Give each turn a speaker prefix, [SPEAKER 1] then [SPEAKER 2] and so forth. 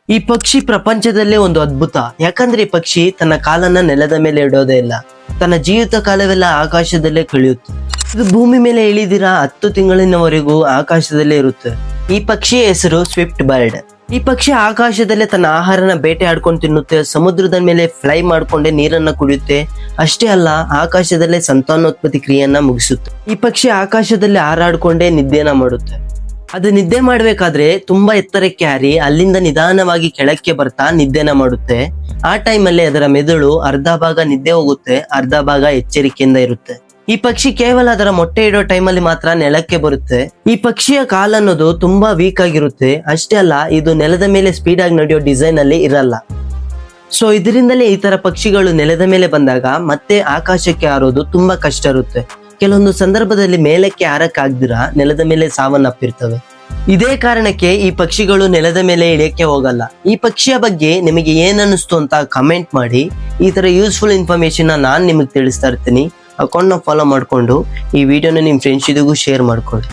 [SPEAKER 1] ಈ ಪಕ್ಷಿ ಪ್ರಪಂಚದಲ್ಲೇ ಒಂದು ಅದ್ಭುತ. ಯಾಕಂದ್ರೆ ಈ ಪಕ್ಷಿ ತನ್ನ ಕಾಲನ್ನ ನೆಲದ ಮೇಲೆ ಇಡೋದೇ ಇಲ್ಲ, ತನ್ನ ಜೀವಿತ ಕಾಲವೆಲ್ಲ ಆಕಾಶದಲ್ಲೇ ಕಳೆಯುತ್ತೆ. ಇದು ಭೂಮಿ ಮೇಲೆ ಇಳಿದಿರ 10 ತಿಂಗಳಿನವರೆಗೂ ಆಕಾಶದಲ್ಲೇ ಇರುತ್ತೆ. ಈ ಪಕ್ಷಿಯ ಹೆಸರು ಸ್ವಿಫ್ಟ್ ಬರ್ಡ್. ಈ ಪಕ್ಷಿ ಆಕಾಶದಲ್ಲೇ ತನ್ನ ಆಹಾರನ ಬೇಟೆ ಆಡ್ಕೊಂಡು ತಿನ್ನುತ್ತೆ, ಸಮುದ್ರದ ಮೇಲೆ ಫ್ಲೈ ಮಾಡ್ಕೊಂಡೆ ನೀರನ್ನ ಕುಡಿಯುತ್ತೆ. ಅಷ್ಟೇ ಅಲ್ಲ, ಆಕಾಶದಲ್ಲೇ ಸಂತಾನೋತ್ಪತ್ತಿ ಕ್ರಿಯೆಯನ್ನ ಮುಗಿಸುತ್ತೆ. ಈ ಪಕ್ಷಿ ಆಕಾಶದಲ್ಲಿ ಹಾರಾಡ್ಕೊಂಡೇ ನಿದ್ದೆನ ಮಾಡುತ್ತೆ. ಅದು ನಿದ್ದೆ ಮಾಡ್ಬೇಕಾದ್ರೆ ತುಂಬಾ ಎತ್ತರಕ್ಕೆ ಹಾರಿ ಅಲ್ಲಿಂದ ನಿಧಾನವಾಗಿ ಕೆಳಕ್ಕೆ ಬರ್ತಾ ನಿದ್ದೆನ ಮಾಡುತ್ತೆ. ಆ ಟೈಮಲ್ಲಿ ಅದರ ಮೆದುಳು ಅರ್ಧ ಭಾಗ ನಿದ್ದೆ ಹೋಗುತ್ತೆ, ಅರ್ಧ ಭಾಗ ಎಚ್ಚರಿಕೆಯಿಂದ ಇರುತ್ತೆ. ಈ ಪಕ್ಷಿ ಕೇವಲ ಅದರ ಮೊಟ್ಟೆ ಇಡೋ ಟೈಮಲ್ಲಿ ಮಾತ್ರ ನೆಲಕ್ಕೆ ಬರುತ್ತೆ. ಈ ಪಕ್ಷಿಯ ಕಾಲನ್ನೋದು ತುಂಬಾ ವೀಕ್ ಆಗಿರುತ್ತೆ. ಅಷ್ಟೇ ಅಲ್ಲ, ಇದು ನೆಲದ ಮೇಲೆ ಸ್ಪೀಡ್ ಆಗಿ ನಡೆಯೋ ಡಿಸೈನ್ ಅಲ್ಲಿ ಇರಲ್ಲ. ಸೊ ಇದರಿಂದಲೇ ಈ ತರ ಪಕ್ಷಿಗಳು ನೆಲದ ಮೇಲೆ ಬಂದಾಗ ಮತ್ತೆ ಆಕಾಶಕ್ಕೆ ಹಾರೋದು ತುಂಬಾ ಕಷ್ಟ ಇರುತ್ತೆ. ಕೆಲವೊಂದು ಸಂದರ್ಭದಲ್ಲಿ ಮೇಲಕ್ಕೆ ಹಾರಕ್ಕಾಗ್ದಿರ ನೆಲದ ಮೇಲೆ ಸಾವನ್ನಪ್ಪಿರ್ತವೆ. ಇದೇ ಕಾರಣಕ್ಕೆ ಈ ಪಕ್ಷಿಗಳು ನೆಲದ ಮೇಲೆ ಇಳಿಯಕ್ಕೆ ಹೋಗಲ್ಲ. ಈ ಪಕ್ಷಿಯ ಬಗ್ಗೆ ನಿಮಗೆ ಏನನ್ನಿಸ್ತು ಅಂತ ಕಮೆಂಟ್ ಮಾಡಿ. ಈ ತರ ಯೂಸ್ಫುಲ್ ಇನ್ಫಾರ್ಮೇಶನ್ ನಾನು ನಿಮಗೆ ತಿಳಿಸ್ತಾ ಇರ್ತೀನಿ. ಅಕೌಂಟ್ನ ಫಾಲೋ ಮಾಡಿಕೊಂಡು ಈ ವಿಡಿಯೋನ ನಿಮ್ಮ ಫ್ರೆಂಡ್ಸ್ ಜೊತೆಗೂ ಶೇರ್ ಮಾಡ್ಕೊಳ್ಳಿ.